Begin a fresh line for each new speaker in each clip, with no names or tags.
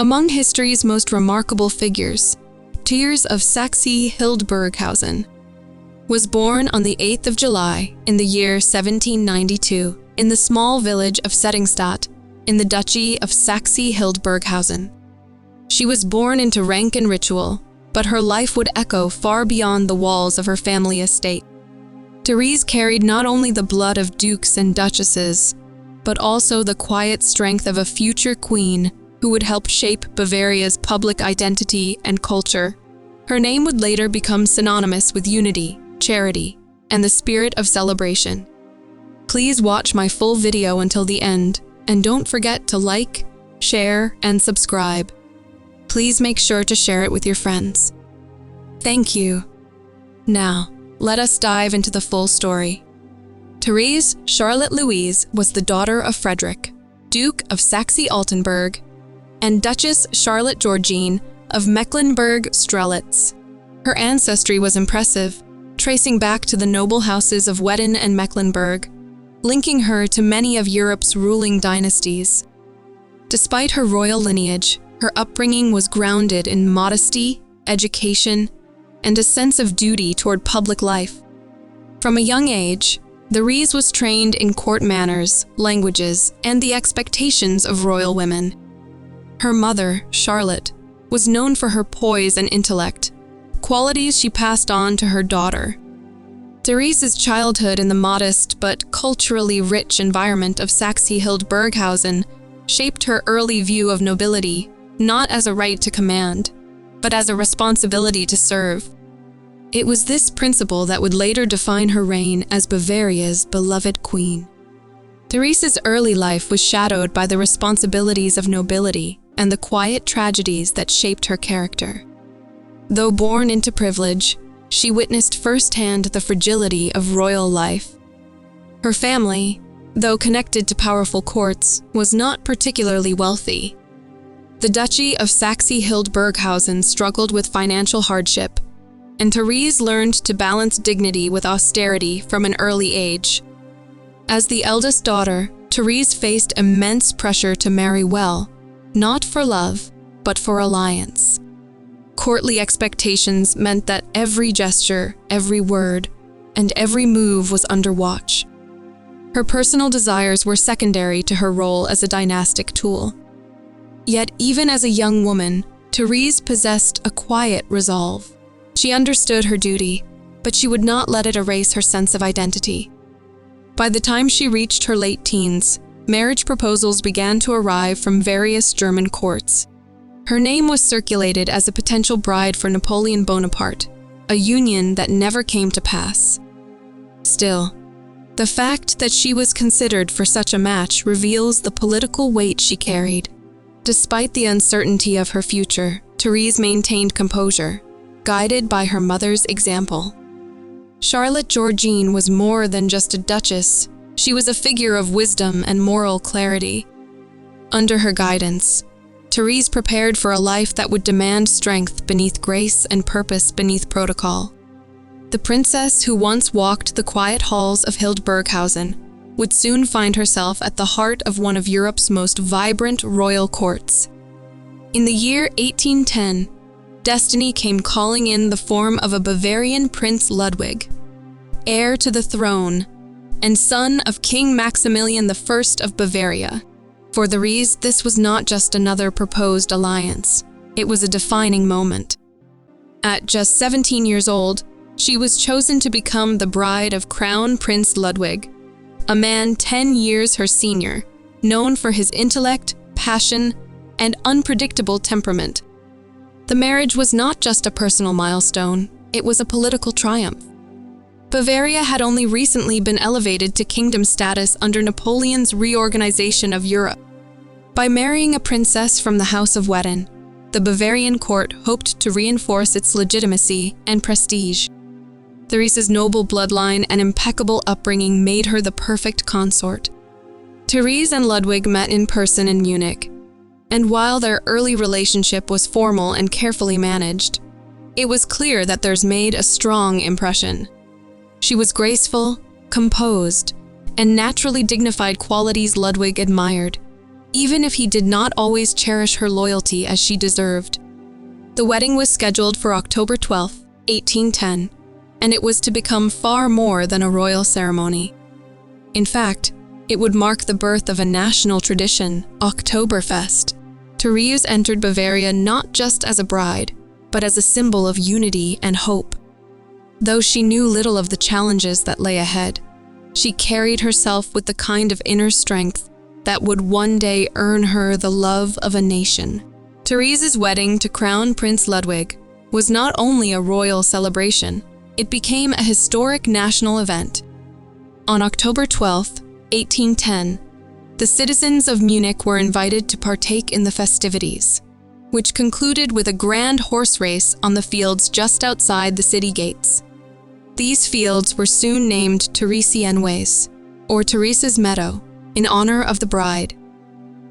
Among history's most remarkable figures, Therese of Saxe-Hildburghausen was born on the 8th of July in the year 1792 in the small village of Settingstadt in the Duchy of Saxe-Hildburghausen. She was born into rank and ritual, but her life would echo far beyond the walls of her family estate. Therese carried not only the blood of dukes and duchesses, but also the quiet strength of a future queen who would help shape Bavaria's public identity and culture. Her name would later become synonymous with unity, charity, and the spirit of celebration. Please watch my full video until the end, and don't forget to like, share, and subscribe. Please make sure to share it with your friends. Thank you. Now, let us dive into the full story. Therese Charlotte Louise was the daughter of Frederick, Duke of Saxe-Altenburg, and Duchess Charlotte Georgine of Mecklenburg-Strelitz. Her ancestry was impressive, tracing back to the noble houses of Wedin and Mecklenburg, linking her to many of Europe's ruling dynasties. Despite her royal lineage, her upbringing was grounded in modesty, education, and a sense of duty toward public life. From a young age, Therese was trained in court manners, languages, and the expectations of royal women. Her mother, Charlotte, was known for her poise and intellect, qualities she passed on to her daughter. Therese's childhood in the modest but culturally rich environment of Saxe-Hildburghausen shaped her early view of nobility, not as a right to command, but as a responsibility to serve. It was this principle that would later define her reign as Bavaria's beloved queen. Therese's early life was shadowed by the responsibilities of nobility and the quiet tragedies that shaped her character. Though born into privilege, she witnessed firsthand the fragility of royal life. Her family, though connected to powerful courts, was not particularly wealthy. The Duchy of Saxe-Hildburghausen struggled with financial hardship, and Therese learned to balance dignity with austerity from an early age. As the eldest daughter, Therese faced immense pressure to marry well, not for love, but for alliance. Courtly expectations meant that every gesture, every word, and every move was under watch. Her personal desires were secondary to her role as a dynastic tool. Yet even as a young woman, Therese possessed a quiet resolve. She understood her duty, but she would not let it erase her sense of identity. By the time she reached her late teens, marriage proposals began to arrive from various German courts. Her name was circulated as a potential bride for Napoleon Bonaparte, a union that never came to pass. Still, the fact that she was considered for such a match reveals the political weight she carried. Despite the uncertainty of her future, Therese maintained composure, guided by her mother's example. Charlotte Georgine was more than just a duchess. She was a figure of wisdom and moral clarity. Under her guidance, Therese prepared for a life that would demand strength beneath grace and purpose beneath protocol. The princess who once walked the quiet halls of Hildburghausen would soon find herself at the heart of one of Europe's most vibrant royal courts. In the year 1810, destiny came calling in the form of a Bavarian Prince Ludwig, heir to the throne and son of King Maximilian I of Bavaria. For Therese, this was not just another proposed alliance. It was a defining moment. At just 17 years old, she was chosen to become the bride of Crown Prince Ludwig, a man 10 years her senior, known for his intellect, passion, and unpredictable temperament. The marriage was not just a personal milestone, it was a political triumph. Bavaria had only recently been elevated to kingdom status under Napoleon's reorganization of Europe. By marrying a princess from the House of Wedin, the Bavarian court hoped to reinforce its legitimacy and prestige. Therese's noble bloodline and impeccable upbringing made her the perfect consort. Therese and Ludwig met in person in Munich, and while their early relationship was formal and carefully managed, it was clear that theirs made a strong impression. She was graceful, composed, and naturally dignified qualities Ludwig admired. even if he did not always cherish her loyalty as she deserved. The wedding was scheduled for October 12, 1810, and it was to become far more than a royal ceremony. In fact, it would mark the birth of a national tradition, Oktoberfest. Therese entered Bavaria not just as a bride, but as a symbol of unity and hope. Though she knew little of the challenges that lay ahead, she carried herself with the kind of inner strength that would one day earn her the love of a nation. Therese's wedding to Crown Prince Ludwig was not only a royal celebration, it became a historic national event. On October 12, 1810, the citizens of Munich were invited to partake in the festivities, which concluded with a grand horse race on the fields just outside the city gates. These fields were soon named Theresienwiese, or Therese's Meadow, in honor of the bride.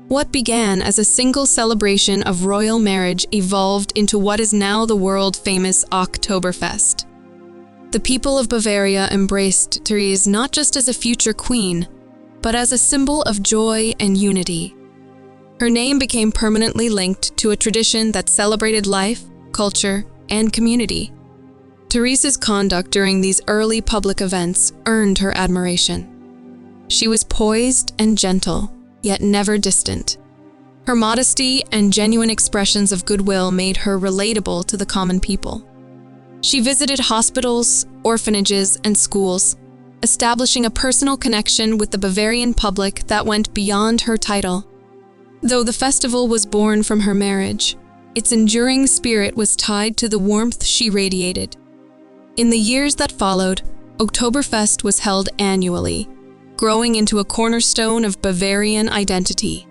What began as a single celebration of royal marriage evolved into what is now the world-famous Oktoberfest. The people of Bavaria embraced Therese not just as a future queen, but as a symbol of joy and unity. Her name became permanently linked to a tradition that celebrated life, culture, and community. Therese's conduct during these early public events earned her admiration. She was poised and gentle, yet never distant. Her modesty and genuine expressions of goodwill made her relatable to the common people. She visited hospitals, orphanages, and schools, establishing a personal connection with the Bavarian public that went beyond her title. Though the festival was born from her marriage, its enduring spirit was tied to the warmth she radiated. In the years that followed, Oktoberfest was held annually, growing into a cornerstone of Bavarian identity.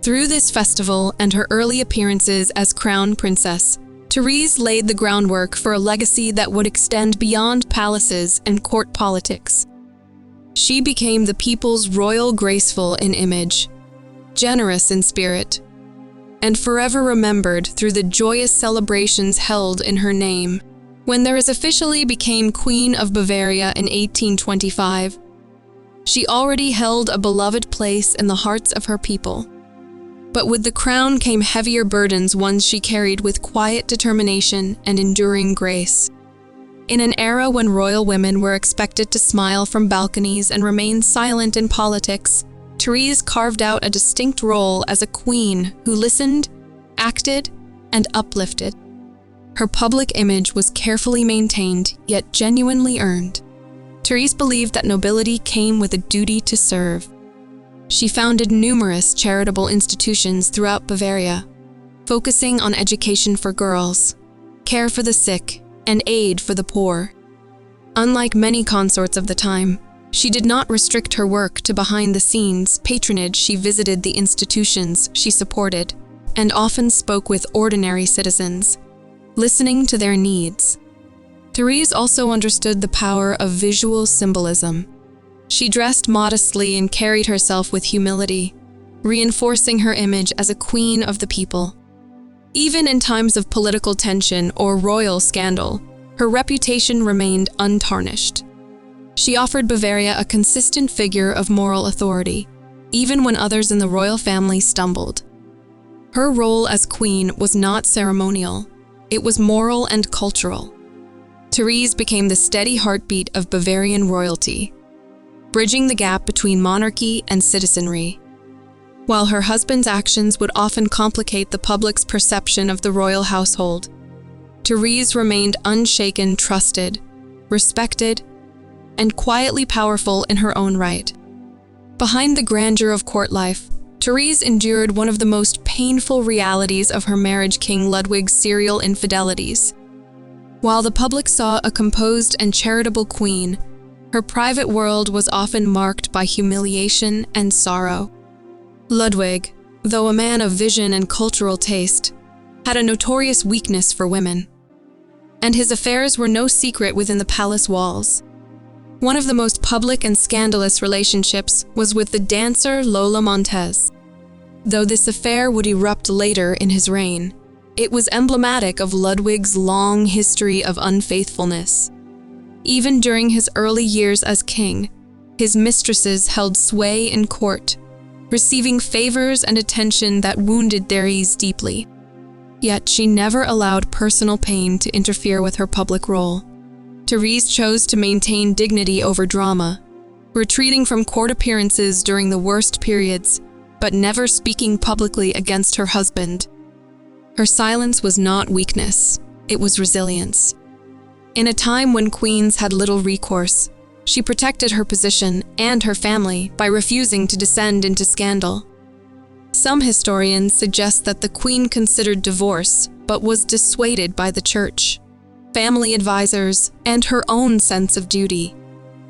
Through this festival and her early appearances as crown princess, Therese laid the groundwork for a legacy that would extend beyond palaces and court politics. She became the people's royal graceful in image, generous in spirit, and forever remembered through the joyous celebrations held in her name. When Therese officially became Queen of Bavaria in 1825, she already held a beloved place in the hearts of her people. But with the crown came heavier burdens, ones she carried with quiet determination and enduring grace. In an era when royal women were expected to smile from balconies and remain silent in politics, Therese carved out a distinct role as a queen who listened, acted, and uplifted. Her public image was carefully maintained, yet genuinely earned. Therese believed that nobility came with a duty to serve. She founded numerous charitable institutions throughout Bavaria, focusing on education for girls, care for the sick, and aid for the poor. Unlike many consorts of the time, she did not restrict her work to behind-the-scenes patronage. She visited the institutions she supported and often spoke with ordinary citizens, listening to their needs. Therese also understood the power of visual symbolism. She dressed modestly and carried herself with humility, reinforcing her image as a queen of the people. Even in times of political tension or royal scandal, her reputation remained untarnished. She offered Bavaria a consistent figure of moral authority, even when others in the royal family stumbled. Her role as queen was not ceremonial. It was moral and cultural. Therese became the steady heartbeat of Bavarian royalty, bridging the gap between monarchy and citizenry. While her husband's actions would often complicate the public's perception of the royal household, Therese remained unshaken, trusted, respected, and quietly powerful in her own right. Behind the grandeur of court life, Therese endured one of the most painful realities of her marriage, King Ludwig's serial infidelities. While the public saw a composed and charitable queen, her private world was often marked by humiliation and sorrow. Ludwig, though a man of vision and cultural taste, had a notorious weakness for women, and his affairs were no secret within the palace walls. One of the most public and scandalous relationships was with the dancer Lola Montez. Though this affair would erupt later in his reign, it was emblematic of Ludwig's long history of unfaithfulness. Even during his early years as king, his mistresses held sway in court, receiving favors and attention that wounded Therese deeply. Yet she never allowed personal pain to interfere with her public role. Therese chose to maintain dignity over drama, retreating from court appearances during the worst periods, but never speaking publicly against her husband. Her silence was not weakness, it was resilience. In a time when queens had little recourse, she protected her position and her family by refusing to descend into scandal. Some historians suggest that the queen considered divorce, but was dissuaded by the church, family advisors, and her own sense of duty.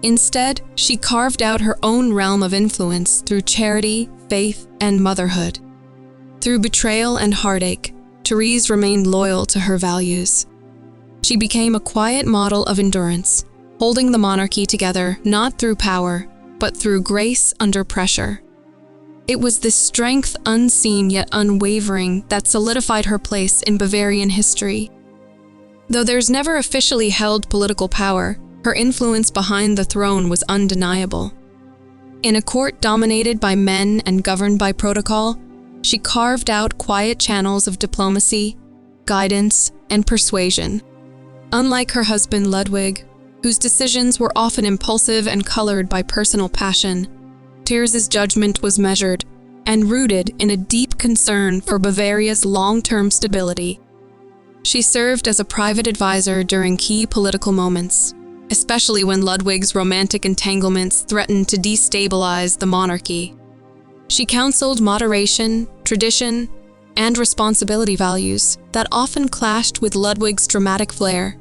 Instead, she carved out her own realm of influence through charity, faith, and motherhood. Through betrayal and heartache, Therese remained loyal to her values. She became a quiet model of endurance, holding the monarchy together not through power, but through grace under pressure. It was this strength, unseen yet unwavering, that solidified her place in Bavarian history. Though Therese never officially held political power, her influence behind the throne was undeniable. In a court dominated by men and governed by protocol, she carved out quiet channels of diplomacy, guidance, and persuasion. Unlike her husband Ludwig, whose decisions were often impulsive and colored by personal passion, Therese's judgment was measured and rooted in a deep concern for Bavaria's long-term stability. She served as a private advisor during key political moments, especially when Ludwig's romantic entanglements threatened to destabilize the monarchy. She counseled moderation, tradition, and responsibility values that often clashed with Ludwig's dramatic flair.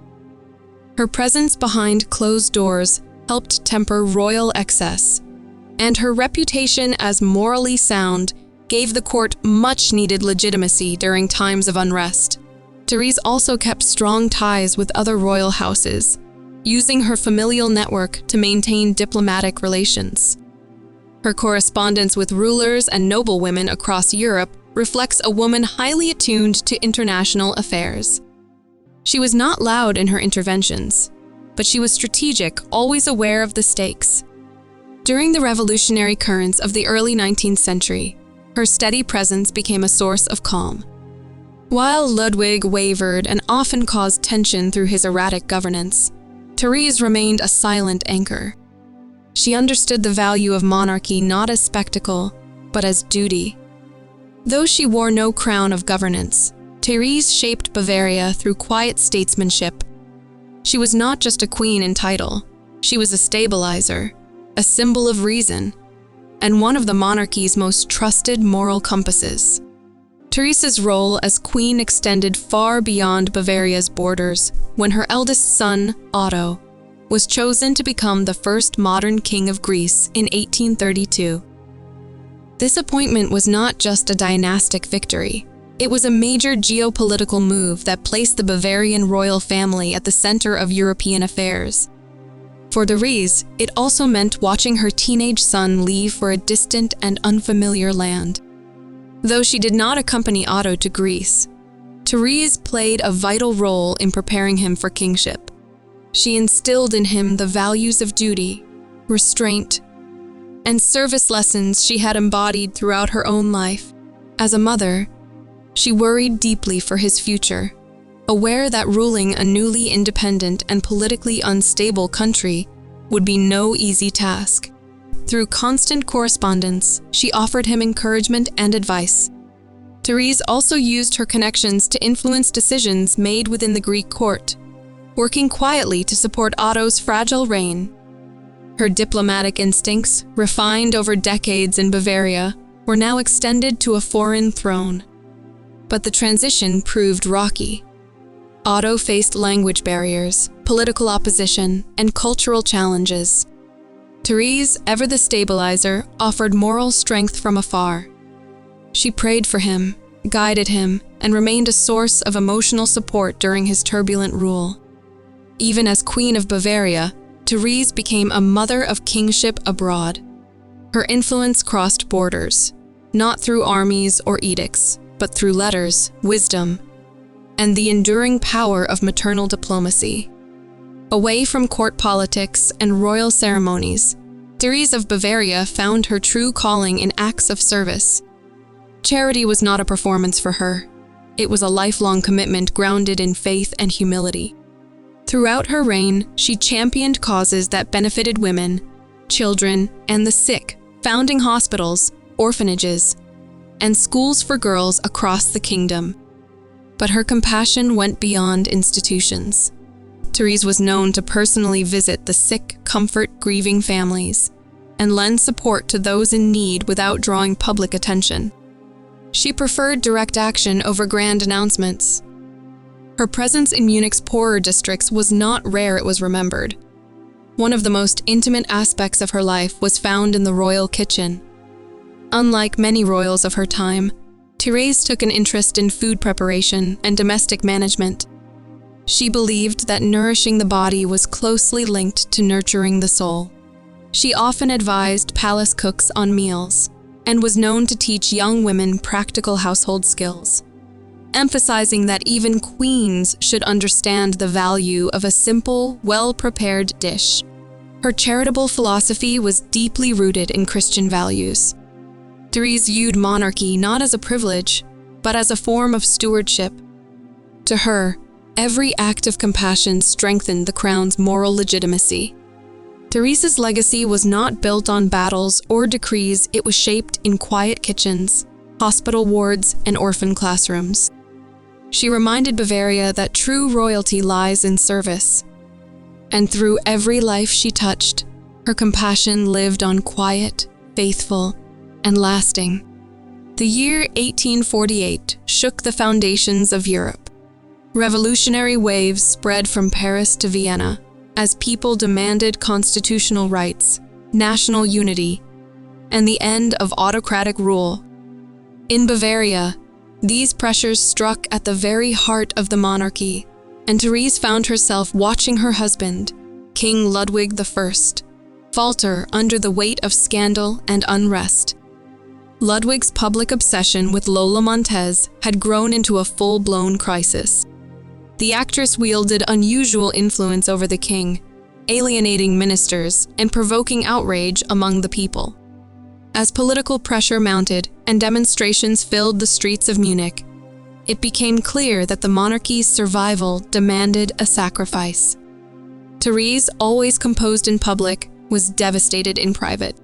Her presence behind closed doors helped temper royal excess, and her reputation as morally sound gave the court much-needed legitimacy during times of unrest. Therese also kept strong ties with other royal houses, using her familial network to maintain diplomatic relations. Her correspondence with rulers and noblewomen across Europe reflects a woman highly attuned to international affairs. She was not loud in her interventions, but she was strategic, always aware of the stakes. During the revolutionary currents of the early 19th century, her steady presence became a source of calm. While Ludwig wavered and often caused tension through his erratic governance, Therese remained a silent anchor. She understood the value of monarchy not as spectacle, but as duty. Though she wore no crown of governance, Therese shaped Bavaria through quiet statesmanship. She was not just a queen in title, she was a stabilizer, a symbol of reason, and one of the monarchy's most trusted moral compasses. Therese's role as queen extended far beyond Bavaria's borders when her eldest son, Otto, was chosen to become the first modern king of Greece in 1832. This appointment was not just a dynastic victory. It was a major geopolitical move that placed the Bavarian royal family at the center of European affairs. For Therese, it also meant watching her teenage son leave for a distant and unfamiliar land. Though she did not accompany Otto to Greece, Therese played a vital role in preparing him for kingship. She instilled in him the values of duty, restraint, and service lessons she had embodied throughout her own life. As a mother, she worried deeply for his future, aware that ruling a newly independent and politically unstable country would be no easy task. Through constant correspondence, she offered him encouragement and advice. Therese also used her connections to influence decisions made within the Greek court, working quietly to support Otto's fragile reign. Her diplomatic instincts, refined over decades in Bavaria, were now extended to a foreign throne. But the transition proved rocky. Otto faced language barriers, political opposition, and cultural challenges. Therese, ever the stabilizer, offered moral strength from afar. She prayed for him, guided him, and remained a source of emotional support during his turbulent rule. Even as Queen of Bavaria, Therese became a mother of kingship abroad. Her influence crossed borders, not through armies or edicts, but through letters, wisdom, and the enduring power of maternal diplomacy. Away from court politics and royal ceremonies, Therese of Bavaria found her true calling in acts of service. Charity was not a performance for her. It was a lifelong commitment grounded in faith and humility. Throughout her reign, she championed causes that benefited women, children, and the sick, founding hospitals, orphanages, and schools for girls across the kingdom. But her compassion went beyond institutions. Therese was known to personally visit the sick, comfort grieving families, and lend support to those in need without drawing public attention. She preferred direct action over grand announcements. Her presence in Munich's poorer districts was not rare, it was remembered. One of the most intimate aspects of her life was found in the royal kitchen. Unlike many royals of her time, Therese took an interest in food preparation and domestic management. She believed that nourishing the body was closely linked to nurturing the soul. She often advised palace cooks on meals, and was known to teach young women practical household skills, emphasizing that even queens should understand the value of a simple, well-prepared dish. Her charitable philosophy was deeply rooted in Christian values. Therese viewed monarchy not as a privilege, but as a form of stewardship. To her, every act of compassion strengthened the crown's moral legitimacy. Therese's legacy was not built on battles or decrees, it was shaped in quiet kitchens, hospital wards, and orphan classrooms. She reminded Bavaria that true royalty lies in service. And through every life she touched, her compassion lived on quiet, faithful, and lasting. The year 1848 shook the foundations of Europe. Revolutionary waves spread from Paris to Vienna as people demanded constitutional rights, national unity, and the end of autocratic rule. In Bavaria, these pressures struck at the very heart of the monarchy, and Therese found herself watching her husband, King Ludwig I, falter under the weight of scandal and unrest. Ludwig's public obsession with Lola Montez had grown into a full-blown crisis. The actress wielded unusual influence over the king, alienating ministers and provoking outrage among the people. As political pressure mounted and demonstrations filled the streets of Munich, it became clear that the monarchy's survival demanded a sacrifice. Therese, always composed in public, was devastated in private.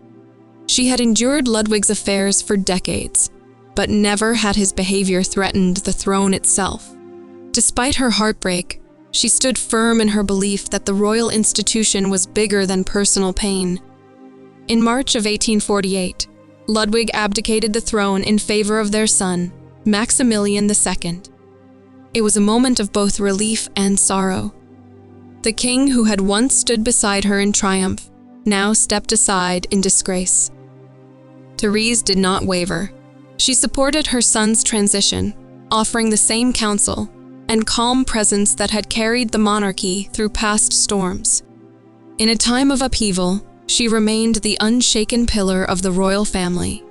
She had endured Ludwig's affairs for decades, but never had his behavior threatened the throne itself. Despite her heartbreak, she stood firm in her belief that the royal institution was bigger than personal pain. In March of 1848, Ludwig abdicated the throne in favor of their son, Maximilian II. It was a moment of both relief and sorrow. The king who had once stood beside her in triumph now stepped aside in disgrace. Therese did not waver. She supported her son's transition, offering the same counsel and calm presence that had carried the monarchy through past storms. In a time of upheaval, she remained the unshaken pillar of the royal family.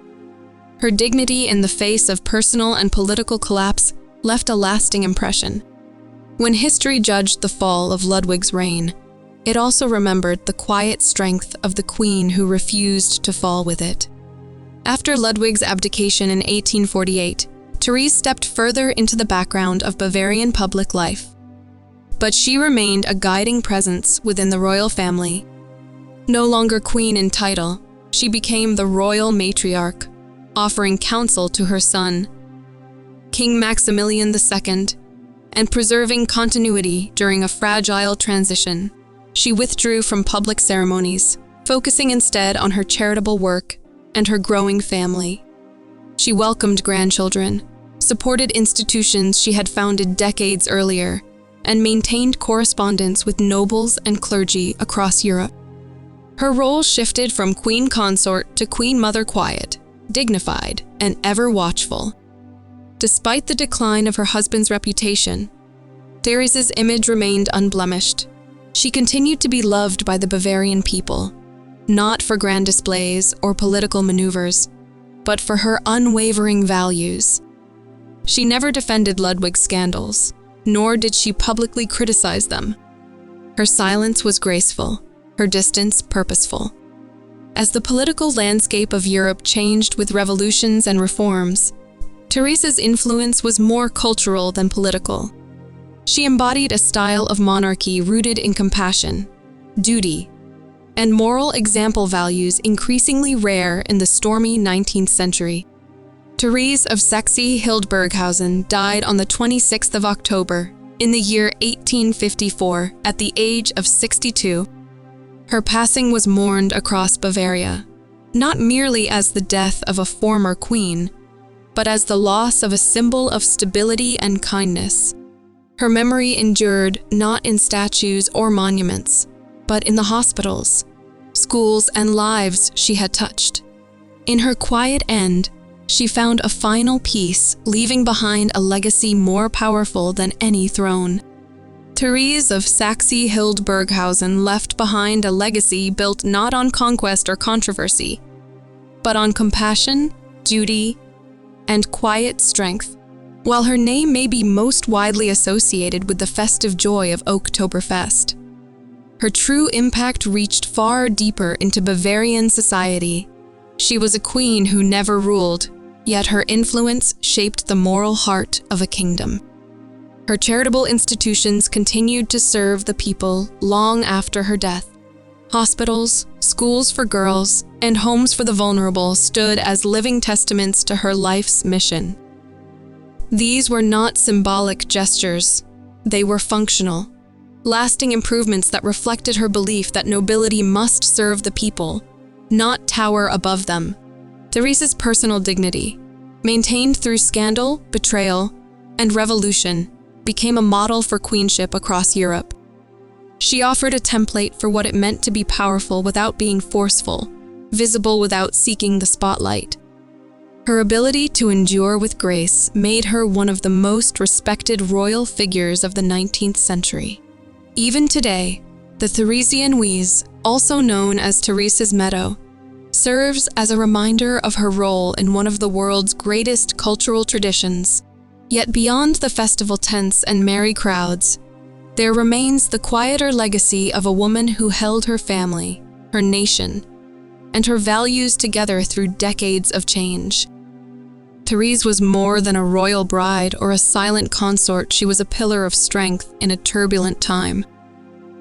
Her dignity in the face of personal and political collapse left a lasting impression. When history judged the fall of Ludwig's reign, it also remembered the quiet strength of the queen who refused to fall with it. After Ludwig's abdication in 1848, Therese stepped further into the background of Bavarian public life. But she remained a guiding presence within the royal family. No longer queen in title, she became the royal matriarch, offering counsel to her son, King Maximilian II, and preserving continuity during a fragile transition. She withdrew from public ceremonies, focusing instead on her charitable work and her growing family. She welcomed grandchildren, supported institutions she had founded decades earlier, and maintained correspondence with nobles and clergy across Europe. Her role shifted from queen consort to queen mother, quiet, dignified, and ever watchful. Despite the decline of her husband's reputation, Therese's image remained unblemished. She continued to be loved by the Bavarian people, not for grand displays or political maneuvers, but for her unwavering values. She never defended Ludwig's scandals, nor did she publicly criticize them. Her silence was graceful, her distance purposeful. As the political landscape of Europe changed with revolutions and reforms, Therese's influence was more cultural than political. She embodied a style of monarchy rooted in compassion, duty, and moral example values increasingly rare in the stormy 19th century. Therese of Saxe-Hildburghausen died on the 26th of October in the year 1854 at the age of 62. Her passing was mourned across Bavaria, not merely as the death of a former queen, but as the loss of a symbol of stability and kindness. Her memory endured not in statues or monuments, but in the hospitals, schools, and lives she had touched. In her quiet end, she found a final peace, leaving behind a legacy more powerful than any throne. Therese of Saxe-Hildburghausen left behind a legacy built not on conquest or controversy, but on compassion, duty, and quiet strength. While her name may be most widely associated with the festive joy of Oktoberfest, her true impact reached far deeper into Bavarian society. She was a queen who never ruled, yet her influence shaped the moral heart of a kingdom. Her charitable institutions continued to serve the people long after her death. Hospitals, schools for girls, and homes for the vulnerable stood as living testaments to her life's mission. These were not symbolic gestures, they were functional, lasting improvements that reflected her belief that nobility must serve the people, not tower above them. Therese's personal dignity, maintained through scandal, betrayal, and revolution, became a model for queenship across Europe. She offered a template for what it meant to be powerful without being forceful, visible without seeking the spotlight. Her ability to endure with grace made her one of the most respected royal figures of the 19th century. Even today, the Theresian Wheeze, also known as Therese's Meadow, serves as a reminder of her role in one of the world's greatest cultural traditions. Yet beyond the festival tents and merry crowds, there remains the quieter legacy of a woman who held her family, her nation, and her values together through decades of change. Therese was more than a royal bride or a silent consort. She was a pillar of strength in a turbulent time.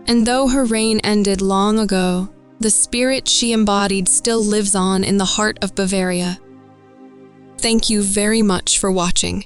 And though her reign ended long ago, the spirit she embodied still lives on in the heart of Bavaria. Thank you very much for watching.